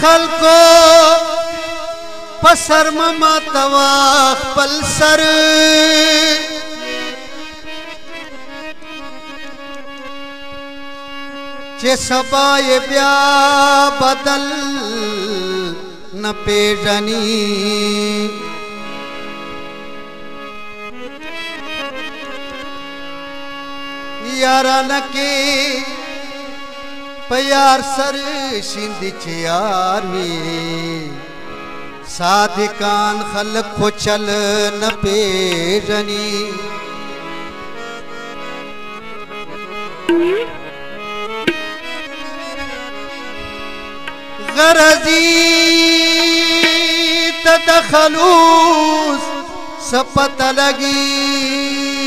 خلکو پسر مما توا خپل سر چې سبا یې بیا بدل نه پیژني یارانه کې په یار سر شیندي چې یار وي صادقان خلق خو چل نه پیژني غرضی تدخلوس سپتا لگی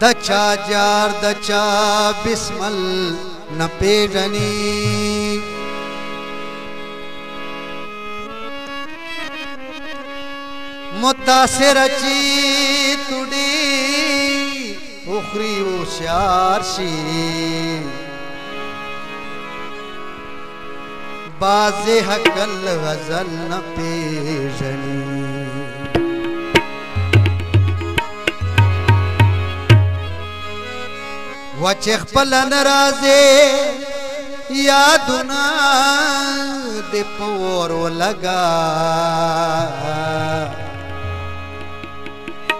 دچا جار دچا بسمل نہ پیژنی متاثر چی تڑی اخری ہوشیار شی باز حقل غزل نہ پیژنی وچه خپل نرازه یادونه د پور ولګا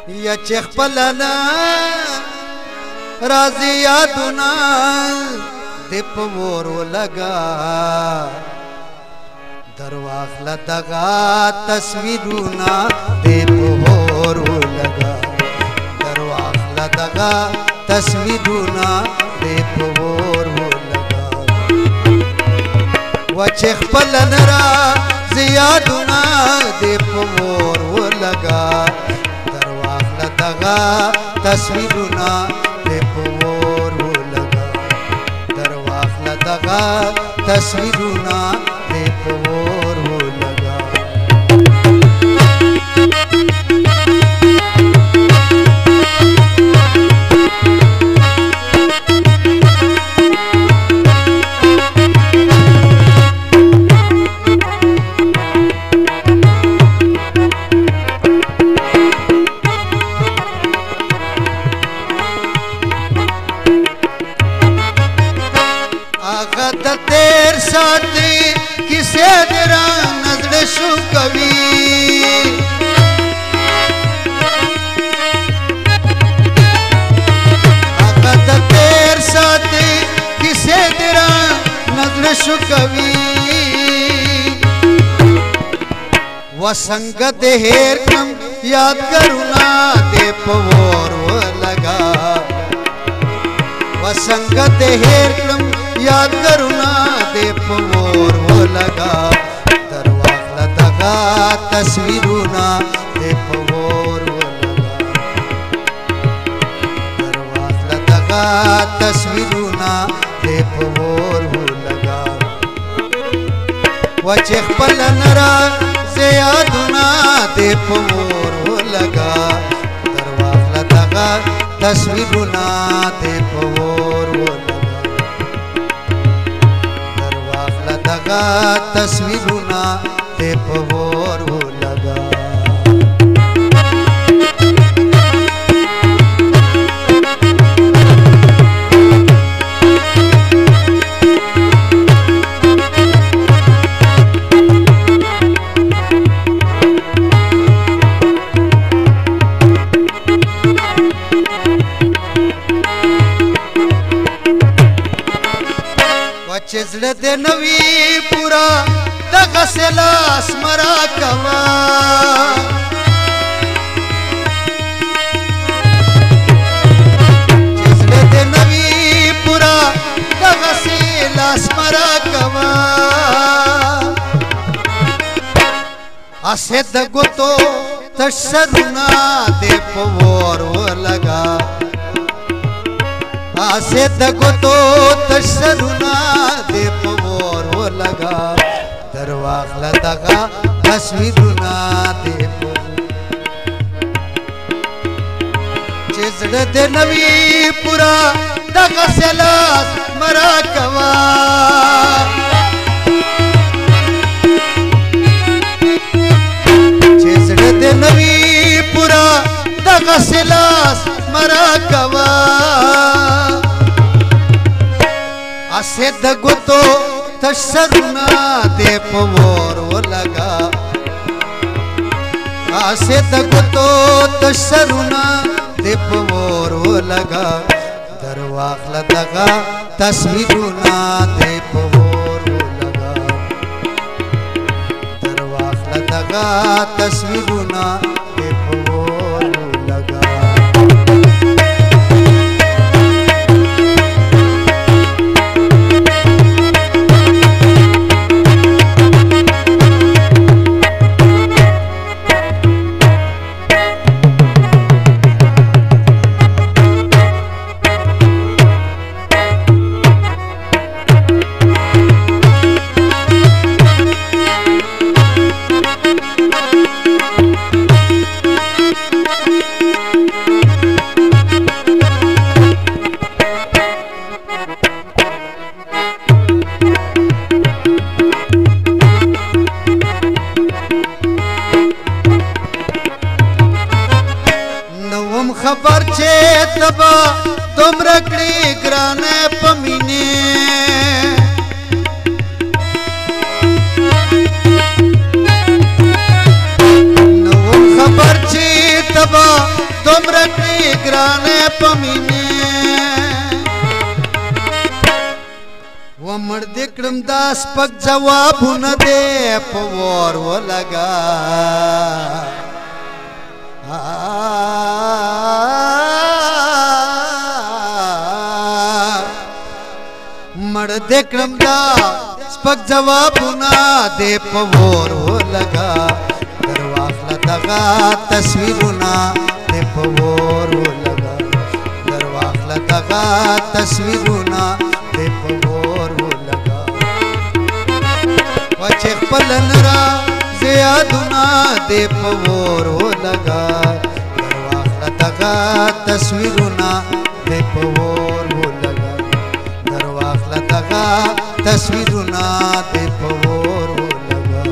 یا چې خپل نرازه یادونه د پور ولګا درواخله دغه تصویرونه د پور ولګا درواخله دغه تصویرونه دې په اور ولګا وچه خپل نرازه یادونه دې په اور ولګا درواخله دغه تصویرونه دې په اور ولګا درواخله دغه تصویرونه دې په اور ولګا تیر ساتي کیسه درا نظر شو کوي هغه تیر ساتي کیسه درا نظر شو کوي وسنګ دې هیر کم یاد کرونا دې پور ولګا وسنګ دې هیر کم یاد کرونا دې پور ولګا درواخله دغه تصویرونه دې پور ولګا درواخله دغه تصویرونه دې پور ولګا وچه خپل نرازه یادونه دې پور ولګا درواخله دغه تصویرونه دې پور ولګا دغه تصویرونه دې په اور ولګا چې زړه دې نوي پورا دغه سلاس مرا کوا چې زړه دې نوي پورا دغه سلاس مرا کوا اسه دغتو تشرنا دې پور ولګا آسه دغتو تشرنا دې پور ولګا درواخله دغه تصویرونه دې چې زړه دې نوي پورا دغه سلاس مرا کوا چې زړه دې نوي پورا دغه سلاس مرا کوا اسه د ګوتو تشرنا دې پور ولګا اسه د ګوتو تشرنا دې پور ولګا درواخل دغه تصویرونه دې پور ولګا درواخل دغه تصویرونه دې پور ولګا خبر چې تبا دومره کړي ګرانه پمینه نو خبر چې تبا دومره کړي ګرانه پمینه و مړ دې کړم داس پک جوابونه دې په ور ولګا مړ دې کړم دا سپک جوابونه دې په ور ولګا درواخل دغه تصویرونه دې په ور ولګا درواخل دغه تصویرونه دې په ور ولګا وچ خپل نرا زیادونه دې په ور ولګا درواخل دغه تصویرونه دې په ور ولګا درواخل دغه تصویرونه دې په ور ولګا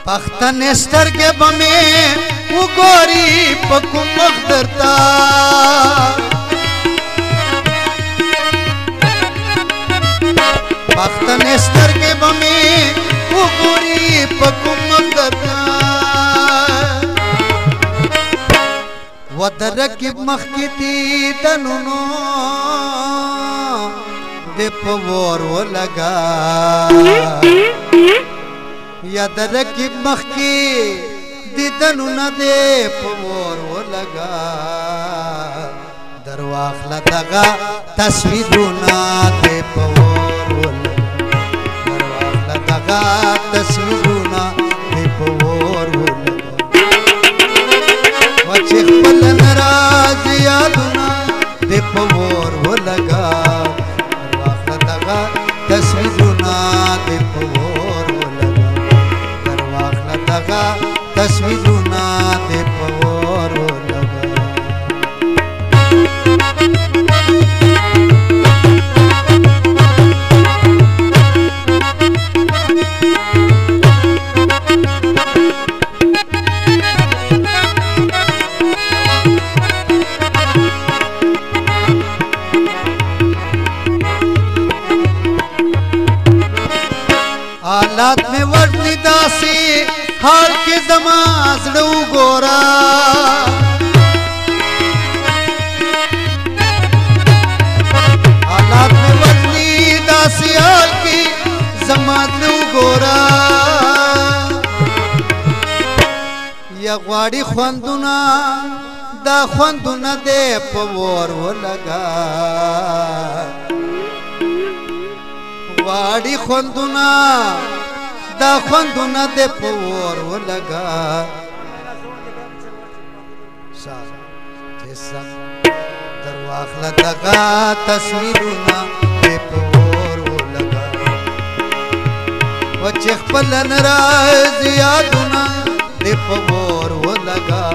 پختن سترګې بمې وګوري په کوم مخ درتا پختن سترګې بمې وګوري په کوم مخ درتا ودرکب مخ کې دي دنونو دې په ور ولګا یا درکب مخ کې دیدنونه دې په ور ولګا درواخل دغه تصویرونه دې په ور ولګا درواخل دغه تصویرونه دې په ور ولګا وچ خپل ناراض یادونه دې په ور ولګا درواخل دغه تصویرونه دې په ور ولګا درواخل دغه تصویرونه دې په ور ولګا हालात में वर्णी दासी हाल के दमासड़ू गोरा हालात में वर्णी दासी हाल की जमासड़ू गोरा या ग्वाड़ी ख्वांदुना दा ख्वांदुना दे पवोर वो लगा वाड़ी खोंदुना دا خوندونه د پور ولګا درواخله دغه تصویرونه د پور ولګا و چې خپل ناراض یادونه د پور ولګا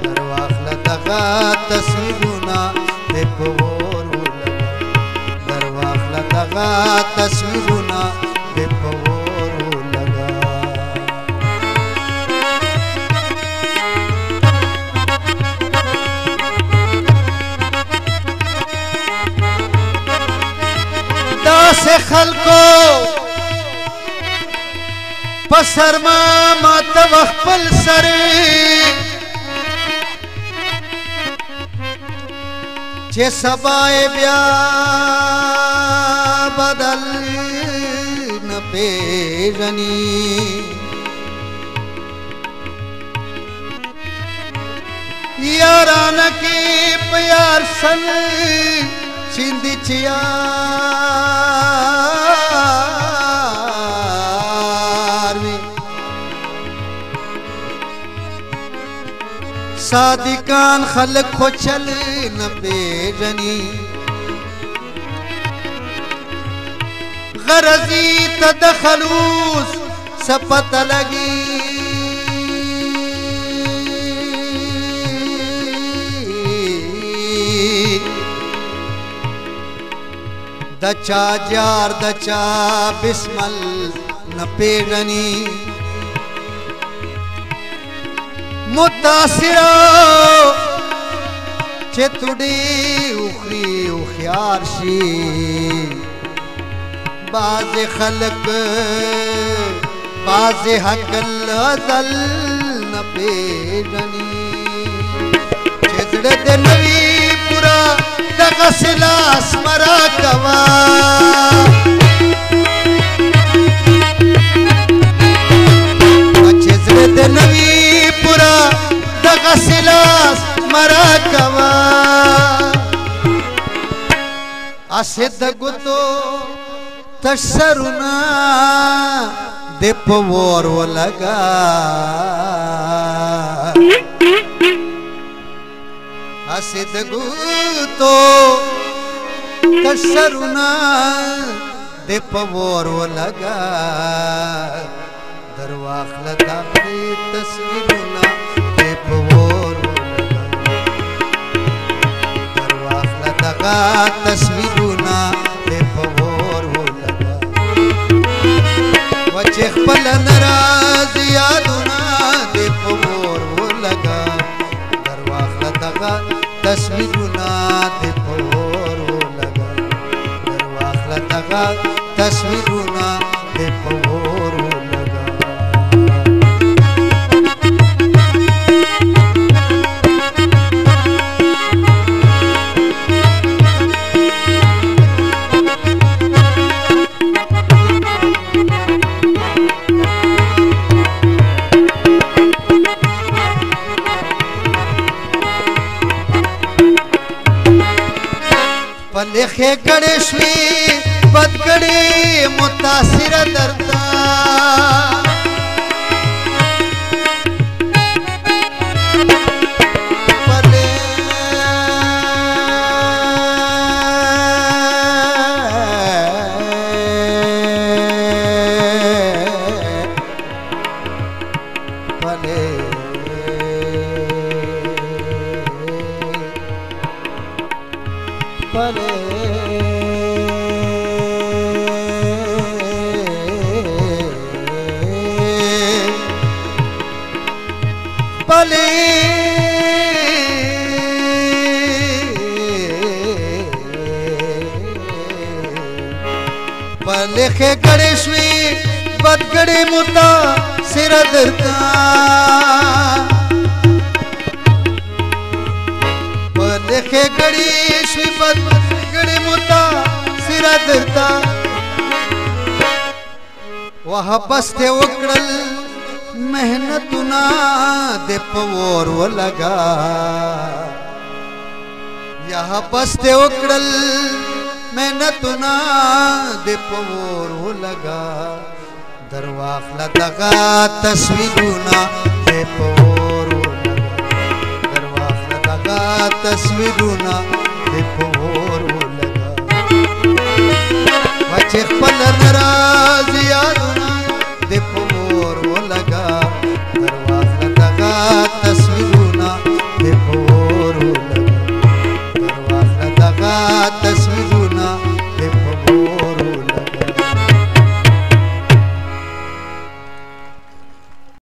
درواخله دغه تصویرونه د پور ولګا درواخله دغه تصویرونه د پور ولګا داسې خلکو په سر ما ته خپل سر چې سبا بیا بدل نه پیژني یارانه کې پیار سن چیندی چیار وی صادقان خلق خو چل نه پیژني غرضی تدخلوس سپت لگی دچا جار دچا بسمل نه پیژني متاثر چې تډي اوخري او خيار شي باز خلق باز حق الازل نه پیژني چې زړه د نوي پورا دغه سلاس مرا کوا چې زړه د نوي پورا دغه سلاس مرا کوا اسد ګتو تشرنا د پور ولګا اسد ګتو تشرنا د پور ولګا درواخله د تصویرونه د پور ولګا درواخله دغه تصویرونه د پور ولګا و چې خپل ناراض یادونه د پور ولګا درواخله دغه تصویرونه د پور ولګا درواخله دغه تصویرونه د پور ولګا پلخه کړې شوي بد کړې متاثر درتا پلخه کړې شوي بد کړې متاثر درتا پلخه کړې شوي بد کړې متاثر درتا وه بس ته وکړل محنتنا د پور ولګا یا بس ته وکړل محنتنا د پور ولګا درواخله دغه تصویرونه دې په اور ولګا درواخله دغه تصویرونه دې په اور ولګا چې خپل ناراض یادونه دې په اور ولګا درواخله دغه تصویرونه دې په اور ولګا درواخله دغه